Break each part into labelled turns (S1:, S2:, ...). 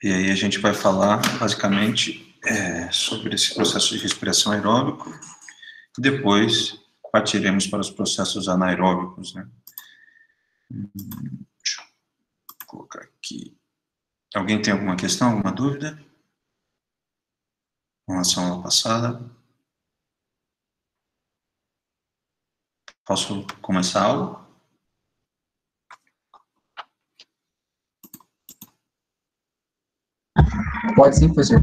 S1: E aí a gente vai falar, basicamente, sobre esse processo de respiração aeróbico, e depois partiremos para os processos anaeróbicos, né? Deixa eu colocar aqui. Alguém tem alguma questão, alguma dúvida com relação à aula passada? Posso começar a aula?
S2: Pode sim, professor.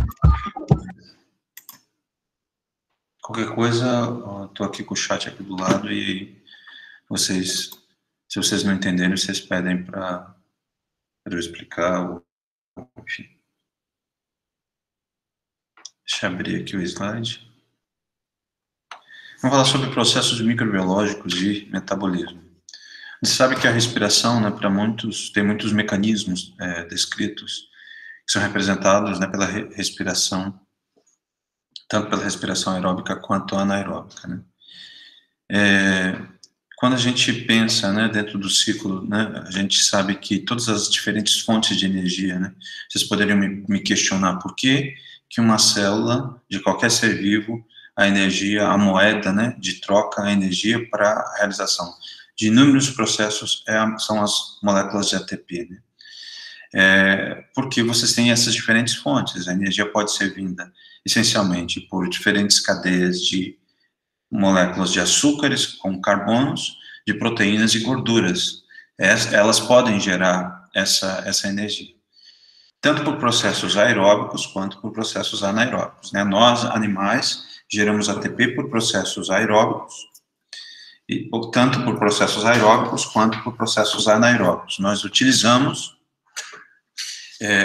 S1: Qualquer coisa, estou aqui com o chat aqui do lado e vocês, se vocês não entenderem, vocês pedem para eu explicar, ou, enfim. Deixa eu abrir aqui o slide. Vamos falar sobre processos microbiológicos e metabolismo. Você sabe que a respiração, né, para muitos, tem muitos mecanismos descritos, que são representados, né, pela respiração, tanto pela respiração aeróbica quanto anaeróbica, né? Quando a gente pensa, né, dentro do ciclo, né, a gente sabe que todas as diferentes fontes de energia, né, vocês poderiam me questionar por que uma célula de qualquer ser vivo, a energia, a moeda, né, de troca, a energia para a realização de inúmeros processos são as moléculas de ATP, né? Porque vocês têm essas diferentes fontes, a energia pode ser vinda essencialmente por diferentes cadeias de moléculas de açúcares com carbonos, de proteínas e gorduras. Elas podem gerar essa energia, tanto por processos aeróbicos quanto por processos anaeróbicos, né? Nós, animais, geramos ATP por processos aeróbicos, e tanto por processos aeróbicos quanto por processos anaeróbicos. Nós utilizamos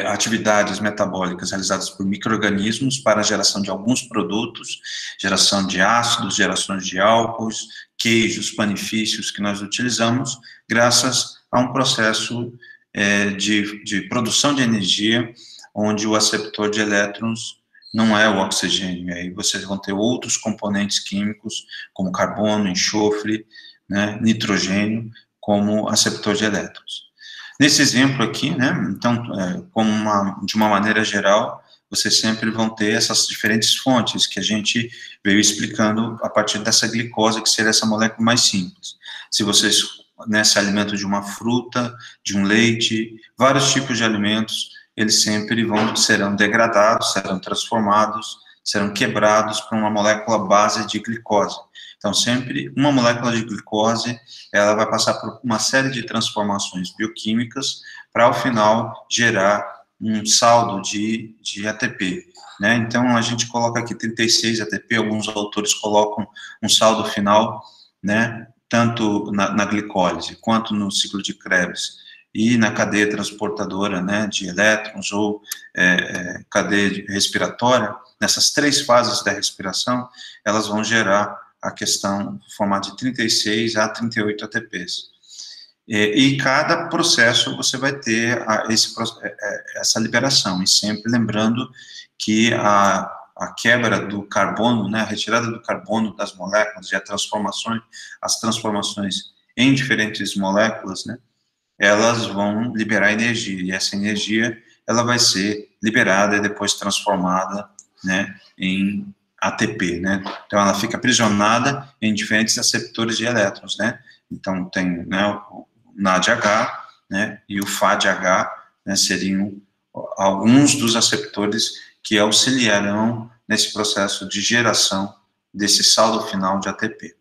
S1: atividades metabólicas realizadas por micro-organismos para a geração de alguns produtos, geração de ácidos, gerações de álcools, queijos, panifícios que nós utilizamos, graças a um processo de produção de energia, onde o aceptor de elétrons não é o oxigênio, aí vocês vão ter outros componentes químicos, como carbono, enxofre, né, nitrogênio, como aceptor de elétrons. Nesse exemplo aqui, né, então, de uma maneira geral, vocês sempre vão ter essas diferentes fontes que a gente veio explicando a partir dessa glicose, que seria essa molécula mais simples. Se vocês, né, se alimentam de uma fruta, de um leite, vários tipos de alimentos, eles sempre serão degradados, serão transformados, serão quebrados para uma molécula base de glicose. Então, sempre uma molécula de glicose, ela vai passar por uma série de transformações bioquímicas para, ao final, gerar um saldo de ATP, né? Então, a gente coloca aqui 36 ATP, alguns autores colocam um saldo final, né, tanto na glicólise, quanto no ciclo de Krebs, e na cadeia transportadora, né, de elétrons, ou cadeia respiratória, nessas três fases da respiração, elas vão gerar a questão formada de 36 a 38 ATPs. E cada processo você vai ter essa liberação, e sempre lembrando que a quebra do carbono, né, a retirada do carbono das moléculas e as transformações em diferentes moléculas, né, elas vão liberar energia, e essa energia, ela vai ser liberada e depois transformada, né, em ATP, né, então ela fica aprisionada em diferentes aceptores de elétrons, né, então tem, né, o NADH, né, e o FADH, né, seriam alguns dos aceptores que auxiliarão nesse processo de geração desse saldo final de ATP.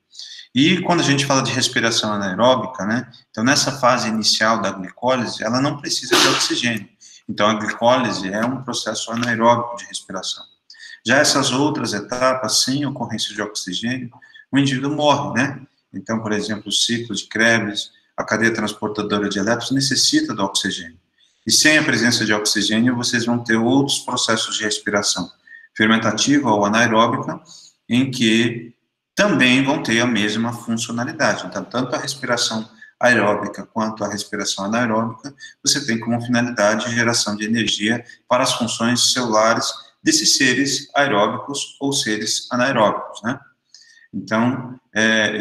S1: E quando a gente fala de respiração anaeróbica, né, então nessa fase inicial da glicólise, ela não precisa de oxigênio. Então a glicólise é um processo anaeróbico de respiração. Já essas outras etapas, sem ocorrência de oxigênio, o indivíduo morre, né? Então, por exemplo, o ciclo de Krebs, a cadeia transportadora de elétrons necessita do oxigênio. E sem a presença de oxigênio, vocês vão ter outros processos de respiração, fermentativa ou anaeróbica, em que também vão ter a mesma funcionalidade. Então, tanto a respiração aeróbica quanto a respiração anaeróbica, você tem como finalidade a geração de energia para as funções celulares desses seres aeróbicos ou seres anaeróbicos, né? Então,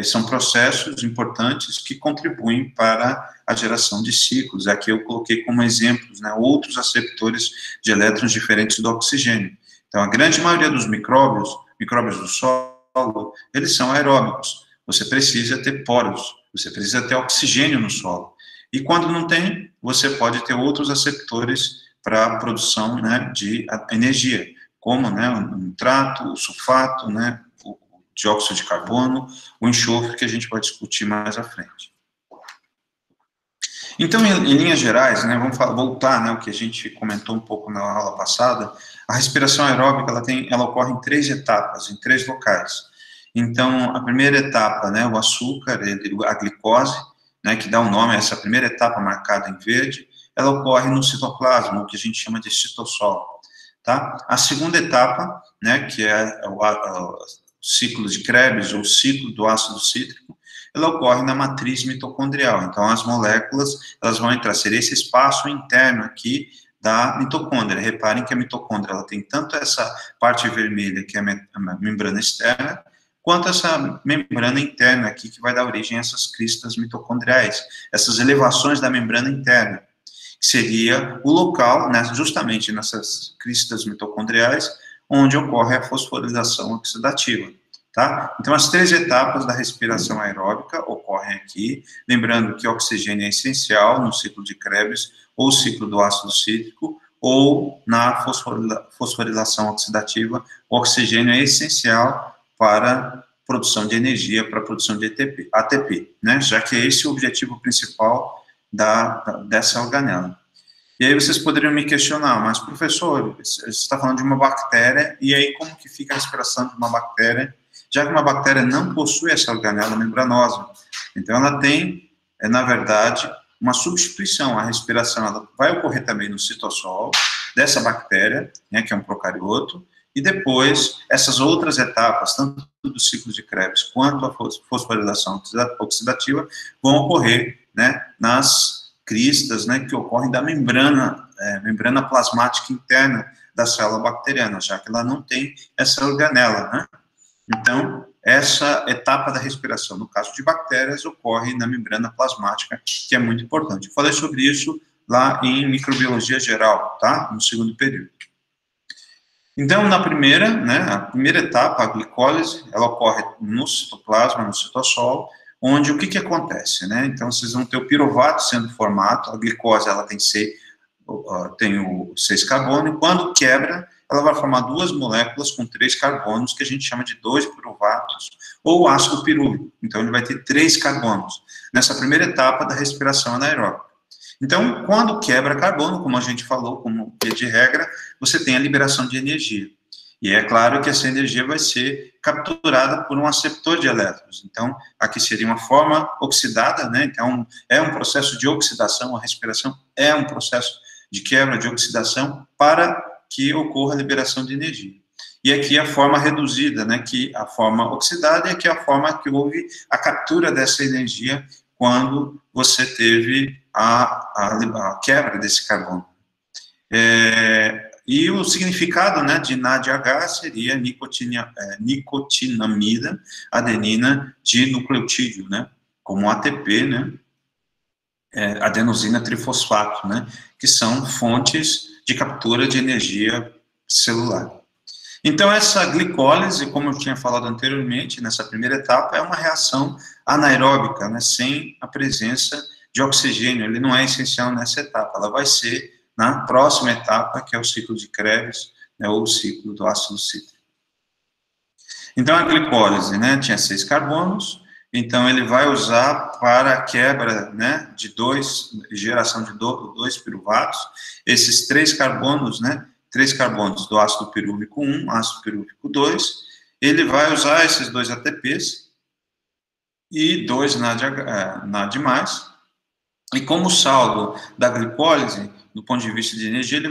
S1: são processos importantes que contribuem para a geração de ciclos. Aqui eu coloquei como exemplos, né, outros aceptores de elétrons diferentes do oxigênio. Então, a grande maioria dos micróbios do solo, eles são aeróbicos. Você precisa ter poros, você precisa ter oxigênio no solo. E quando não tem, você pode ter outros aceptores para a produção, né, de energia, como, né, o nitrato, o sulfato, né, o dióxido de carbono, o enxofre, que a gente vai discutir mais à frente. Então, em linhas gerais, né, vamos voltar, né, o que a gente comentou um pouco na aula passada. A respiração aeróbica, ela ocorre em 3 etapas, em 3 locais. Então, a primeira etapa, né, o açúcar, a glicose, né, que dá o nome a essa primeira etapa marcada em verde, ela ocorre no citoplasma, o que a gente chama de citossol, tá? A segunda etapa, né, que é o ciclo de Krebs, ou ciclo do ácido cítrico, ela ocorre na matriz mitocondrial. Então, as moléculas, elas vão entrar, seria esse espaço interno aqui da mitocôndria. Reparem que a mitocôndria, ela tem tanto essa parte vermelha, que é a membrana externa, quanto essa membrana interna aqui, que vai dar origem a essas cristas mitocondriais, essas elevações da membrana interna, que seria o local, né, justamente nessas cristas mitocondriais, onde ocorre a fosforilação oxidativa. Tá? Então, as 3 etapas da respiração aeróbica ocorrem aqui, lembrando que o oxigênio é essencial no ciclo de Krebs, ou ciclo do ácido cítrico, ou na fosforilação oxidativa, o oxigênio é essencial para produção de energia, para a produção de ATP, né? Já que esse é o objetivo principal dessa organela. E aí vocês poderiam me questionar, mas professor, você está falando de uma bactéria, e aí como que fica a respiração de uma bactéria, já que uma bactéria não possui essa organela membranosa? Então ela tem, na verdade, uma substituição. A respiração ela vai ocorrer também no citossol dessa bactéria, né, que é um procarioto, e depois essas outras etapas, tanto do ciclo de Krebs quanto a fosforilação oxidativa, vão ocorrer, né, nas cristas, né, que ocorrem da membrana plasmática interna da célula bacteriana, já que ela não tem essa organela, né? Então, essa etapa da respiração, no caso de bactérias, ocorre na membrana plasmática, que é muito importante. Eu falei sobre isso lá em microbiologia geral, tá? No segundo período. Então, na primeira, né, a primeira etapa, a glicólise, ela ocorre no citoplasma, no citossol, onde o que acontece, né? Então, vocês vão ter o piruvato sendo formado, a glicose, ela tem 6 carbono, e quando quebra, ela vai formar 2 moléculas com 3 carbonos, que a gente chama de 2 piruvatos, ou ácido pirúvico. Então, ele vai ter 3 carbonos, nessa primeira etapa da respiração anaeróbica. Então, quando quebra carbono, como a gente falou, como via de regra, você tem a liberação de energia. E é claro que essa energia vai ser capturada por um aceptor de elétrons. Então, aqui seria uma forma oxidada, né? Então, é um processo de oxidação, a respiração é um processo de quebra, de oxidação, para que ocorra a liberação de energia. E aqui a forma reduzida, né? Que a forma oxidada é aqui a forma que houve a captura dessa energia quando você teve a quebra desse carbono. E o significado, né, de NADH seria nicotinamida, adenina de nucleotídeo, né, como ATP, né, adenosina trifosfato, né, que são fontes de captura de energia celular. Então, essa glicólise, como eu tinha falado anteriormente, nessa primeira etapa, é uma reação anaeróbica, né, sem a presença de oxigênio. Ele não é essencial nessa etapa, ela vai ser na próxima etapa, que é o ciclo de Krebs, né, ou o ciclo do ácido cítrico. Então, a glicólise, né, tinha 6 carbonos, então ele vai usar para a quebra, né, geração de 2 piruvatos, esses 3 carbonos, né, 3 carbonos do ácido pirúvico 1, ácido pirúvico 2, ele vai usar esses 2 ATPs e 2 NAD+, e como saldo da glicólise, do ponto de vista de energia, ele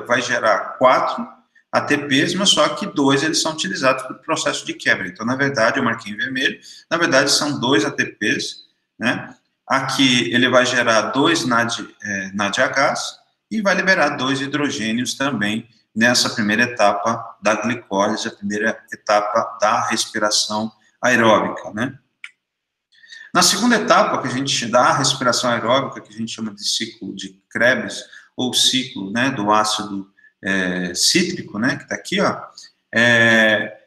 S1: vai gerar 4 ATPs, mas só que 2 eles são utilizados para o processo de quebra. Então, na verdade, eu marquei em vermelho, na verdade são 2 ATPs, né? Aqui ele vai gerar 2 NADHs e vai liberar 2 hidrogênios também nessa primeira etapa da glicólise, a primeira etapa da respiração aeróbica, né? Na segunda etapa, que a gente dá a respiração aeróbica, que a gente chama de ciclo de Krebs, ou ciclo, né, do ácido cítrico, né, que está aqui, ó,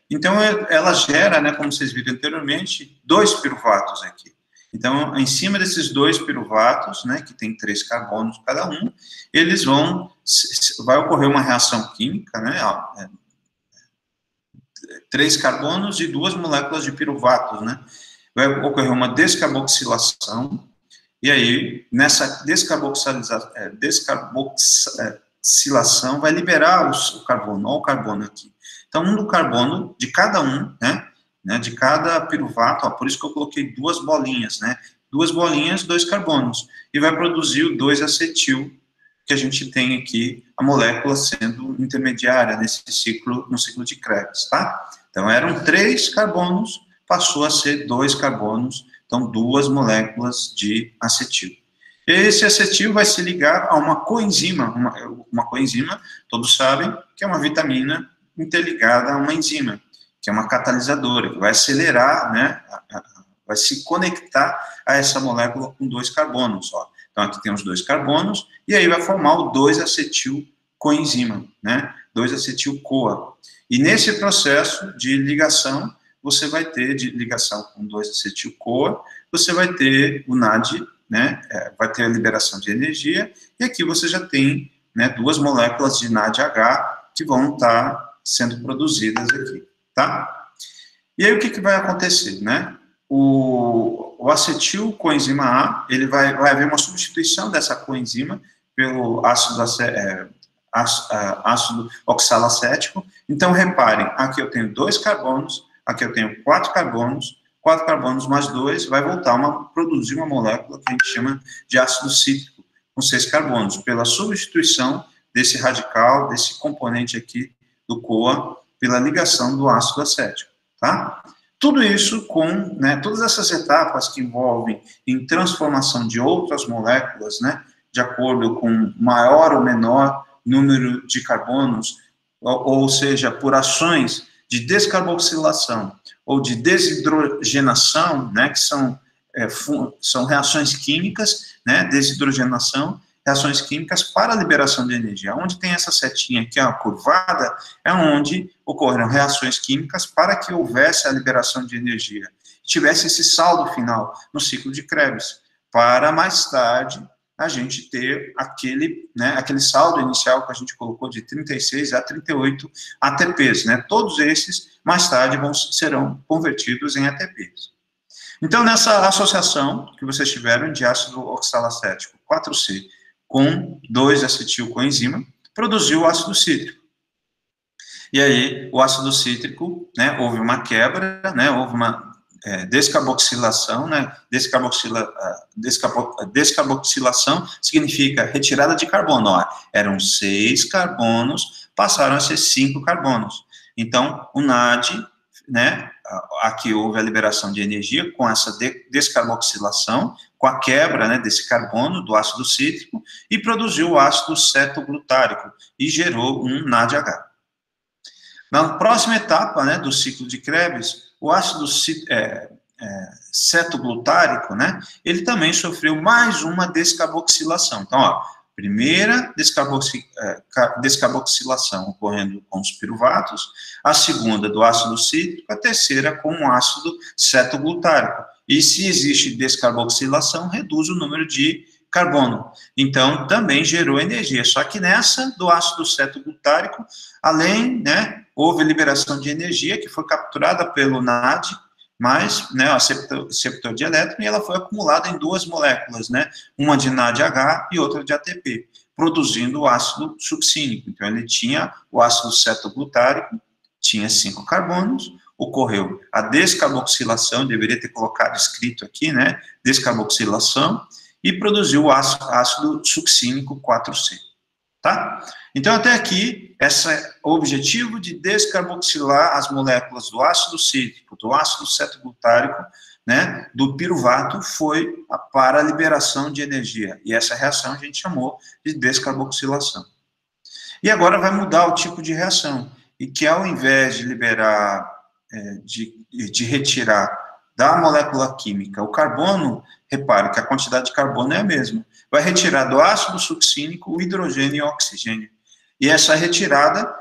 S1: então ela gera, né, como vocês viram anteriormente, 2 piruvatos aqui. Então, em cima desses 2 piruvatos, né, que tem 3 carbonos cada um, eles vai ocorrer uma reação química, né, 3 carbonos e 2 moléculas de piruvatos, né, vai ocorrer uma descarboxilação, e aí, nessa descarboxilação vai liberar o carbono, olha o carbono aqui. Então, um do carbono de cada um, né, de cada piruvato, ó, por isso que eu coloquei 2 bolinhas, né, 2 bolinhas, 2 carbonos, e vai produzir o 2-acetil, que a gente tem aqui, a molécula sendo intermediária nesse ciclo, no ciclo de Krebs, tá? Então, eram 3 carbonos, passou a ser 2 carbonos, então 2 moléculas de acetil. Esse acetil vai se ligar a uma coenzima, uma coenzima, todos sabem, que é uma vitamina interligada a uma enzima, que é uma catalisadora, que vai acelerar, né, vai se conectar a essa molécula com 2 carbonos, ó. Então, aqui tem os 2 carbonos, e aí vai formar o 2-acetil coenzima, né, 2-acetil-CoA. E nesse processo de ligação, você vai ter, de ligação com 2-acetil-CoA, você vai ter o NAD, né, vai ter a liberação de energia, e aqui você já tem, né, 2 moléculas de NADH que vão estar sendo produzidas aqui, tá? E aí o que vai acontecer, né? O acetil coenzima A, ele vai haver uma substituição dessa coenzima pelo ácido oxalacético. Então, reparem, aqui eu tenho 2 carbonos, aqui eu tenho 4 carbonos mais 2, vai voltar a produzir uma molécula que a gente chama de ácido cítrico, com 6 carbonos, pela substituição desse radical, desse componente aqui do CoA, pela ligação do ácido acético, tá? Tudo isso com, né, todas essas etapas que envolvem em transformação de outras moléculas, né, de acordo com maior ou menor número de carbonos, ou seja, por ações de descarboxilação ou de desidrogenação, né, que são reações químicas, né, desidrogenação, reações químicas para a liberação de energia. Onde tem essa setinha aqui, ó, curvada, é onde ocorreram reações químicas para que houvesse a liberação de energia. Tivesse esse saldo final no ciclo de Krebs, para mais tarde a gente ter aquele saldo inicial que a gente colocou de 36 a 38 ATPs, né? Todos esses, mais tarde, serão convertidos em ATPs. Então, nessa associação que vocês tiveram de ácido oxalacético 4C com 2-acetilcoenzima, produziu o ácido cítrico. E aí, o ácido cítrico, né, houve uma quebra, né, houve uma descarboxilação, né, descarboxilação significa retirada de carbono, ó, eram 6 carbonos, passaram a ser 5 carbonos. Então, o NAD, né, aqui houve a liberação de energia com essa descarboxilação, com a quebra, né, desse carbono, do ácido cítrico, e produziu o ácido cetoglutárico, e gerou um NADH. Na próxima etapa, né, do ciclo de Krebs, o ácido cetoglutárico, né, ele também sofreu mais uma descarboxilação. Então, ó, primeira descarboxilação ocorrendo com os piruvatos, a segunda do ácido cítrico, a terceira com o ácido cetoglutárico. E se existe descarboxilação, reduz o número de carbono. Então, também gerou energia. Só que nessa do ácido cetoglutárico, além, né, houve liberação de energia que foi capturada pelo NAD, mas, né, a receptor de elétron, e ela foi acumulada em 2 moléculas, né, uma de NADH e outra de ATP, produzindo o ácido succínico. Então, ele tinha o ácido cetoglutárico, tinha 5 carbonos, ocorreu a descarboxilação, deveria ter colocado escrito aqui, né, descarboxilação, e produziu o ácido succínico 4C, tá? Então, até aqui, o objetivo de descarboxilar as moléculas do ácido cítrico, do ácido cetoglutárico, né, do piruvato, foi para a liberação de energia. E essa reação a gente chamou de descarboxilação. E agora vai mudar o tipo de reação. E que ao invés de liberar de retirar da molécula química o carbono, repare que a quantidade de carbono é a mesma. Vai retirar do ácido succínico o hidrogênio e o oxigênio. E essa retirada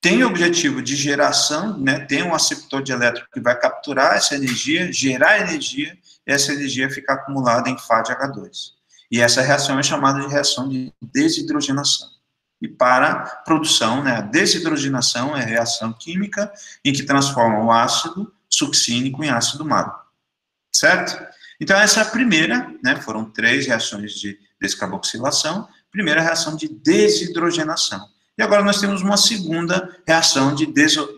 S1: tem o objetivo de geração, né, tem um aceptor de elétron que vai capturar essa energia, gerar energia, e essa energia fica acumulada em FADH2. E essa reação é chamada de reação de desidrogenação. E para produção, né, a desidrogenação é a reação química em que transforma o ácido succínico em ácido málico. Certo? Então, essa é a primeira, né, foram 3 reações de descarboxilação, primeira reação de desidrogenação. E agora nós temos uma segunda reação de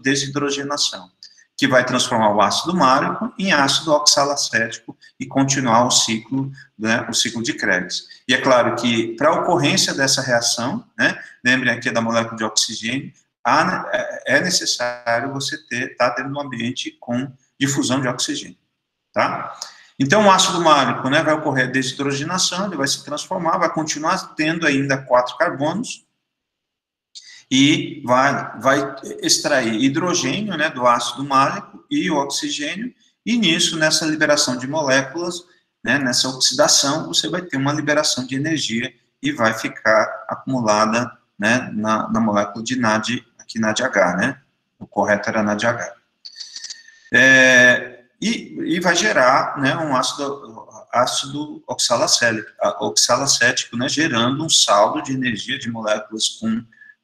S1: desidrogenação, que vai transformar o ácido málico em ácido oxalacético e continuar o ciclo, né, o ciclo de Krebs. E é claro que, para a ocorrência dessa reação, né, lembrem aqui da molécula de oxigênio, é necessário você estar dentro de um ambiente com difusão de oxigênio, tá? Então, o ácido málico, né, vai ocorrer a desidrogenação, ele vai se transformar, vai continuar tendo ainda 4 carbonos, e vai extrair hidrogênio, né, do ácido málico e o oxigênio, e nisso, nessa liberação de moléculas, né, nessa oxidação, você vai ter uma liberação de energia e vai ficar acumulada, né, na molécula de NAD, aqui NADH, né, o correto era NADH. E vai gerar, né, um ácido oxalacético, né, gerando um saldo de energia de moléculas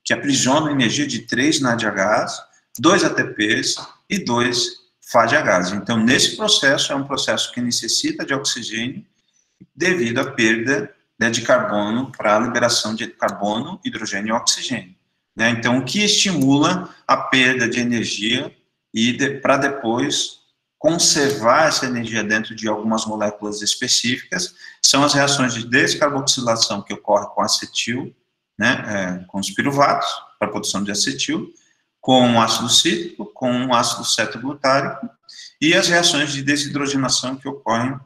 S1: que aprisionam energia de 3 NADHs, 2 ATPs e 2 FADHs. Então, nesse processo, é um processo que necessita de oxigênio devido à perda, né, de carbono para a liberação de carbono, hidrogênio e oxigênio. Né? Então, o que estimula a perda de energia para depois conservar essa energia dentro de algumas moléculas específicas são as reações de descarboxilação que ocorrem com acetil, né, com os piruvatos, para a produção de acetil, com ácido cítrico, com ácido cetoglutârico, e as reações de desidrogenação que ocorrem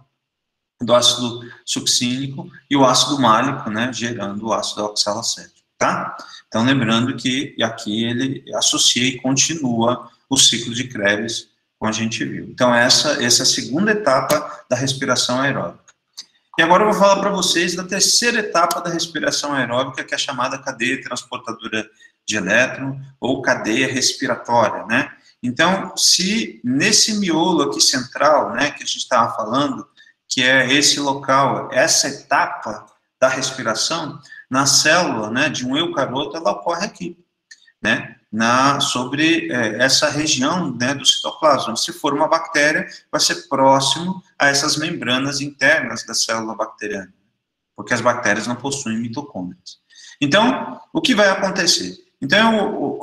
S1: do ácido succínico e o ácido málico, né, gerando o ácido oxalacético, tá? Então, lembrando que aqui ele associa e continua o ciclo de Krebs, como a gente viu. Então, essa é a segunda etapa da respiração aeróbica. E agora eu vou falar para vocês da terceira etapa da respiração aeróbica, que é a chamada cadeia transportadora de elétron, ou cadeia respiratória, né? Então, se nesse miolo aqui central, né, que a gente estava falando, que é esse local, essa etapa da respiração, na célula, né, de um eucarioto, ela ocorre aqui, né, sobre essa região, né, do citoplasma. Se for uma bactéria, vai ser próximo a essas membranas internas da célula bacteriana, porque as bactérias não possuem mitocôndrias. Então, o que vai acontecer? Então,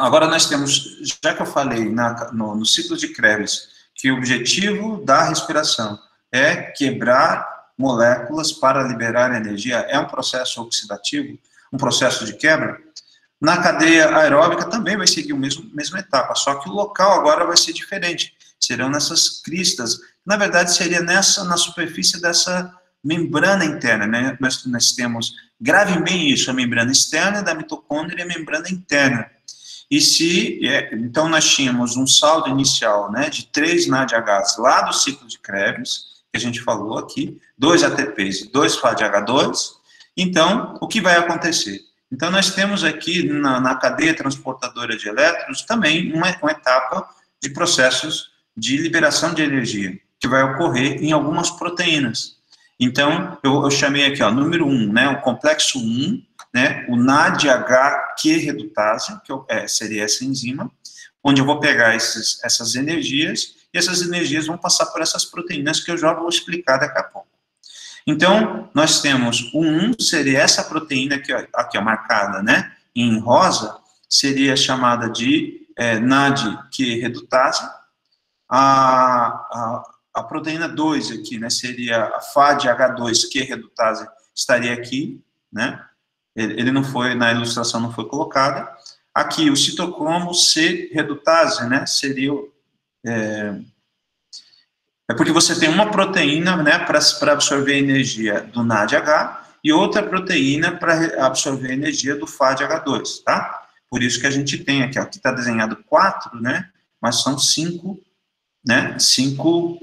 S1: agora nós temos, já que eu falei no ciclo de Krebs, que o objetivo da respiração é quebrar moléculas para liberar energia, é um processo oxidativo, um processo de quebra. Na cadeia aeróbica também vai seguir a mesma etapa, só que o local agora vai ser diferente. Serão nessas cristas, na verdade seria na superfície dessa membrana interna, né? Nós temos, gravem bem isso, a membrana externa da mitocôndria e a membrana interna. Então nós tínhamos um saldo inicial, né, de 3 NADHs lá do ciclo de Krebs, que a gente falou aqui, 2 ATPs e 2 FADH2. Então, o que vai acontecer? Então, nós temos aqui na cadeia transportadora de elétrons também uma etapa de processos de liberação de energia, que vai ocorrer em algumas proteínas. Então, eu chamei aqui, ó, número 1, né, o complexo 1, né, o NADH-Q redutase, que seria essa enzima, onde eu vou pegar essas energias, e essas energias vão passar por essas proteínas que eu já vou explicar daqui a pouco. Então, nós temos o 1, seria essa proteína aqui, ó, marcada, né, em rosa, seria chamada de NAD-Q redutase. A proteína 2 aqui, né, seria a FADH2-Q redutase, estaria aqui, né, ele não foi, na ilustração não foi colocada. Aqui, o citocromo C redutase, né, seria porque você tem uma proteína, né, para absorver energia do NADH e outra proteína para absorver energia do FADH2, tá? Por isso que a gente tem aqui, ó, aqui está desenhado 4, né, mas são 5, né, 5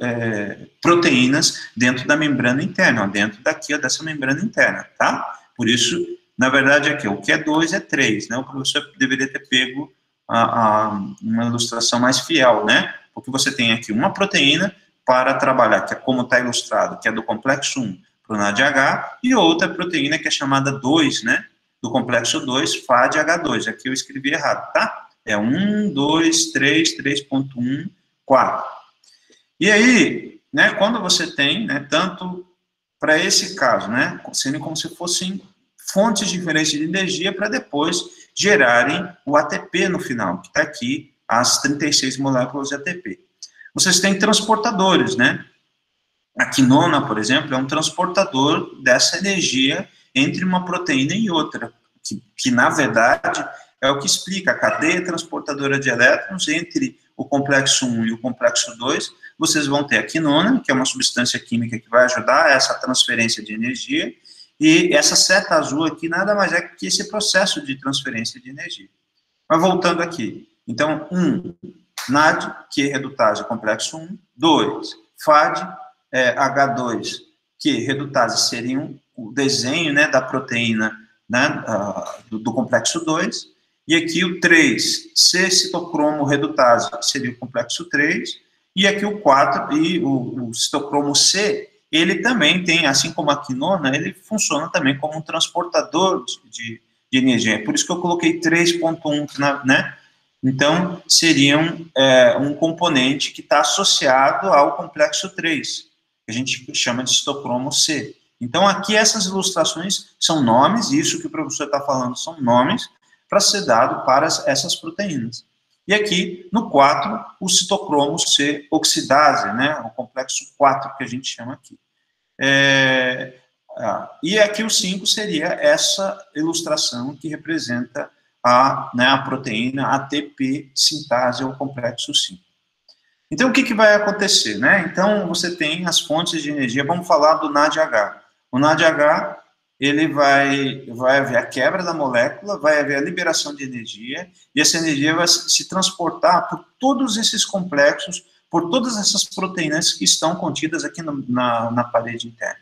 S1: proteínas dentro da membrana interna, ó, dentro daqui, ó, dessa membrana interna, tá? Por isso, na verdade, aqui, o que é 2 é 3, né, o professor deveria ter pego uma ilustração mais fiel, né, porque você tem aqui uma proteína para trabalhar, que é como está ilustrado, que é do complexo 1 para o NADH, e outra proteína que é chamada 2, né, do complexo 2, FADH2, aqui eu escrevi errado, tá? É 1, 2, 3, 3.1, 4. E aí, né, quando você tem, né, tanto para esse caso, né, sendo como se fossem fontes diferentes de energia para depois gerarem o ATP no final, que está aqui, as 36 moléculas de ATP. Vocês têm transportadores, né? A quinona, por exemplo, é um transportador dessa energia entre uma proteína e outra, que na verdade é o que explica a cadeia transportadora de elétrons entre o complexo 1 e o complexo 2. Vocês vão ter a quinona, que é uma substância química que vai ajudar essa transferência de energia, e essa seta azul aqui nada mais é que esse processo de transferência de energia. Mas voltando aqui, então, 1, NAD, que é redutase complexo 1, 2, FAD, H2, que redutase seriam o desenho, né, da proteína, né, do complexo 2, e aqui o 3, C-citocromo redutase, seria o complexo 3, e aqui o 4, e o citocromo C, ele também tem, assim como a quinona, ele funciona também como um transportador de energia, por isso que eu coloquei 3.1, né, então seriam um componente que está associado ao complexo 3, que a gente chama de citocromo C. Então, aqui essas ilustrações são nomes, isso que o professor está falando são nomes, para ser dado para essas proteínas. E aqui, no 4, o citocromo C oxidase, né, o complexo 4 que a gente chama aqui. E aqui o 5 seria essa ilustração que representa a proteína ATP sintase ao complexo 5. Então, o que vai acontecer, né? Então, você tem as fontes de energia, vamos falar do NADH. O NADH, ele vai haver a quebra da molécula, vai haver a liberação de energia, e essa energia vai se transportar por todos esses complexos, por todas essas proteínas que estão contidas aqui na parede interna.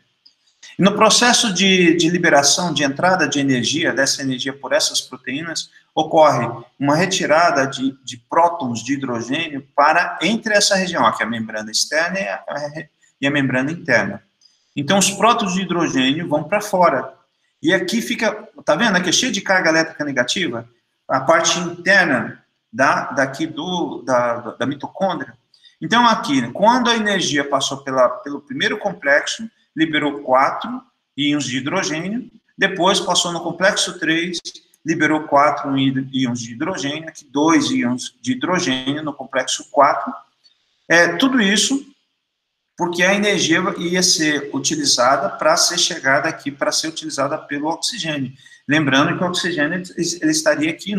S1: E no processo de liberação, de entrada de energia, dessa energia por essas proteínas, ocorre uma retirada de prótons de hidrogênio para entre essa região, aqui a membrana externa e a membrana interna. Então, os prótons de hidrogênio vão para fora. E aqui fica, tá vendo? Aqui é cheio de carga elétrica negativa, a parte interna daqui da mitocôndria. Então, aqui, quando a energia passou pelo primeiro complexo, liberou 4 íons de hidrogênio, depois passou no complexo 3, liberou 4 íons de hidrogênio, aqui 2 íons de hidrogênio no complexo 4. Tudo isso porque a energia ia ser utilizada para ser chegada aqui, para ser utilizada pelo oxigênio. Lembrando que o oxigênio ele estaria aqui,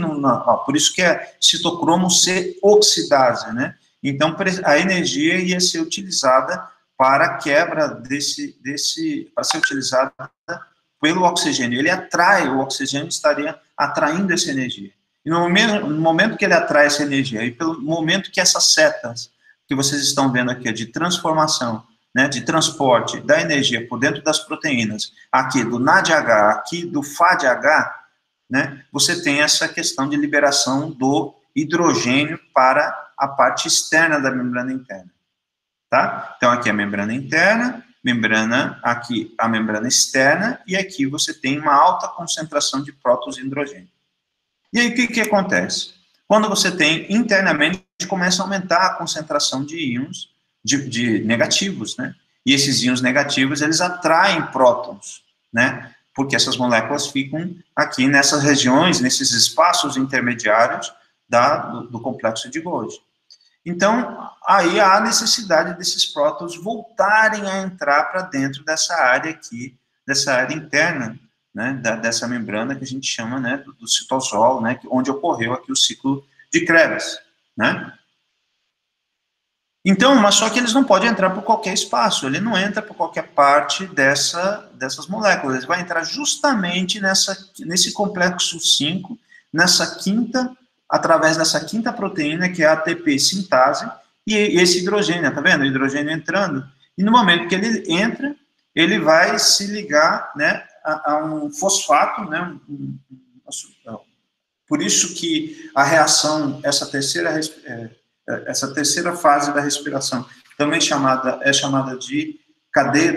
S1: por isso que é citocromo C oxidase, né? Então, a energia ia ser utilizada para a quebra para ser utilizada pelo oxigênio. Ele atrai, o oxigênio estaria atraindo essa energia. E no momento que ele atrai essa energia, e pelo momento que essas setas que vocês estão vendo aqui, de transformação, né, de transporte da energia por dentro das proteínas, aqui do NADH, aqui do FADH, né, você tem essa questão de liberação do hidrogênio para a parte externa da membrana interna. Tá? Então, aqui a membrana interna, aqui a membrana externa, e aqui você tem uma alta concentração de prótons de hidrogênio. E aí, o que acontece? Quando você tem, internamente, começa a aumentar a concentração de íons de negativos, né? E esses íons negativos, eles atraem prótons, né? Porque essas moléculas ficam aqui nessas regiões, nesses espaços intermediários do complexo de Golgi. Então, aí há a necessidade desses prótons voltarem a entrar para dentro dessa área aqui, dessa área interna, né, dessa membrana que a gente chama, né, do citosol, né, onde ocorreu aqui o ciclo de Krebs, né. Então, mas só que eles não podem entrar por qualquer espaço, ele não entra por qualquer parte dessas moléculas, ele vai entrar justamente nesse complexo 5, através dessa quinta proteína, que é a ATP sintase, e esse hidrogênio, tá vendo? O hidrogênio entrando, e no momento que ele entra, ele vai se ligar, né, a um fosfato, né, por isso que a reação, essa terceira fase da respiração, também é chamada de cadeia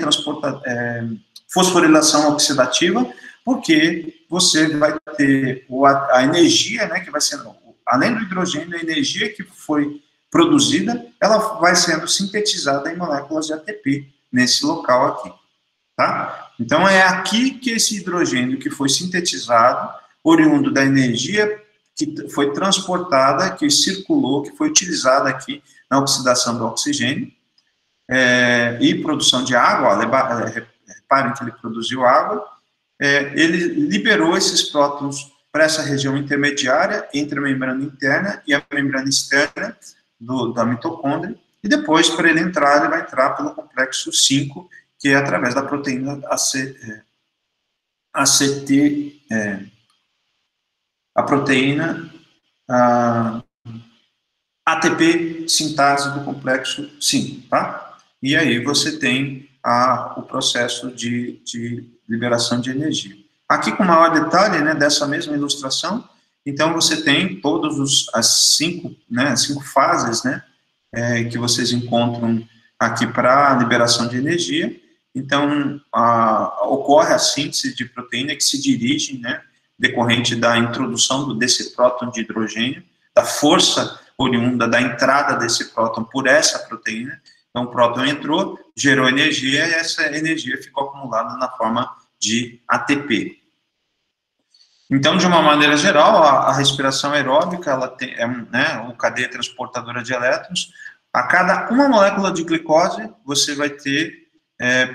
S1: fosforilação oxidativa, porque você vai ter a energia, né, que vai sendo, além do hidrogênio, a energia que foi produzida, ela vai sendo sintetizada em moléculas de ATP, nesse local aqui, tá? Então, é aqui que esse hidrogênio que foi sintetizado, oriundo da energia que foi transportada, que circulou, que foi utilizada aqui na oxidação do oxigênio, e produção de água, reparem que ele produziu água, ele liberou esses prótons para essa região intermediária entre a membrana interna e a membrana externa da mitocôndria, e depois, para ele entrar, ele vai entrar pelo complexo 5, que é através da proteína a proteína ATP sintase do complexo 5, tá? E aí você tem o processo de liberação de energia. Aqui com maior detalhe, né, dessa mesma ilustração, então você tem todas as cinco fases, né, que vocês encontram aqui para liberação de energia. Então, ocorre a síntese de proteína que se dirige, né, decorrente da introdução desse próton de hidrogênio, da força oriunda da entrada desse próton por essa proteína. Então, o próton entrou, gerou energia, e essa energia ficou acumulada na forma de ATP. Então, de uma maneira geral, a respiração aeróbica, ela tem, uma cadeia transportadora de elétrons. A cada uma molécula de glicose, você vai ter,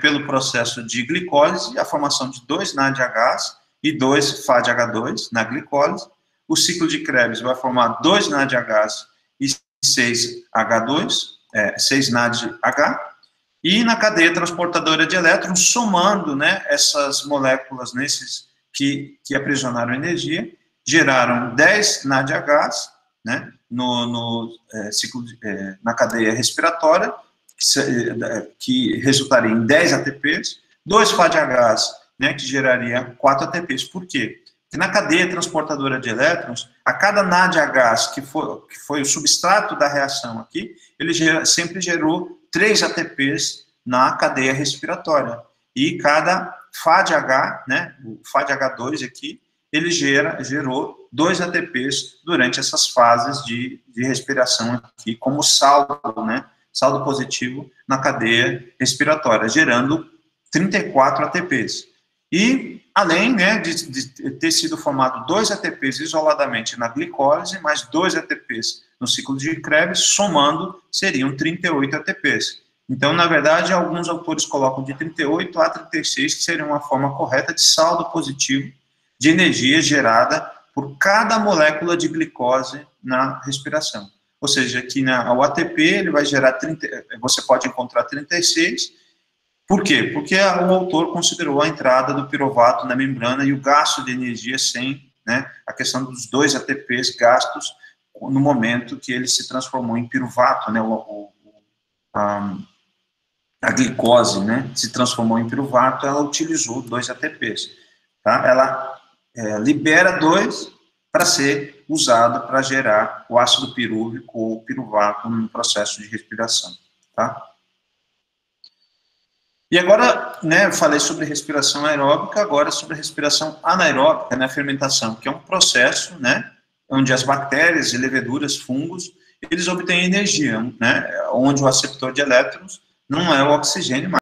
S1: pelo processo de glicólise, a formação de 2 NADH e 2 FADH2 na glicólise. O ciclo de Krebs vai formar 2 NADH e 6 NADH, e na cadeia transportadora de elétrons, somando, né, essas moléculas que aprisionaram energia, geraram 10 NADHs, né, na cadeia respiratória, que resultaria em 10 ATPs, 2 FADHs, né, que geraria 4 ATPs. Por quê? Porque na cadeia transportadora de elétrons, a cada NADH que foi o substrato da reação aqui, ele sempre gerou 3 ATPs na cadeia respiratória. E cada FADH, né, o FADH2 aqui, ele gerou 2 ATPs durante essas fases de respiração aqui, como saldo, né, saldo positivo na cadeia respiratória, gerando 34 ATPs. E, além, né, de ter sido formado 2 ATPs isoladamente na glicólise, mais 2 ATPs no ciclo de Krebs, somando, seriam 38 ATPs. Então, na verdade, alguns autores colocam de 38 a 36, que seria uma forma correta de saldo positivo de energia gerada por cada molécula de glicose na respiração. Ou seja, aqui o ATP, ele vai gerar, você pode encontrar 36. Por quê? Porque o autor considerou a entrada do piruvato na membrana e o gasto de energia sem, né, a questão dos 2 ATPs gastos no momento que ele se transformou em piruvato, né, a glicose, né, se transformou em piruvato, ela utilizou 2 ATPs, tá? Ela libera 2 para ser usado para gerar o ácido pirúvico ou piruvato no processo de respiração, tá? E agora, né, eu falei sobre respiração aeróbica, agora sobre respiração anaeróbica, né, fermentação, que é um processo, né, onde as bactérias e leveduras, fungos, eles obtêm energia, né, onde o aceptor de elétrons não é o oxigênio,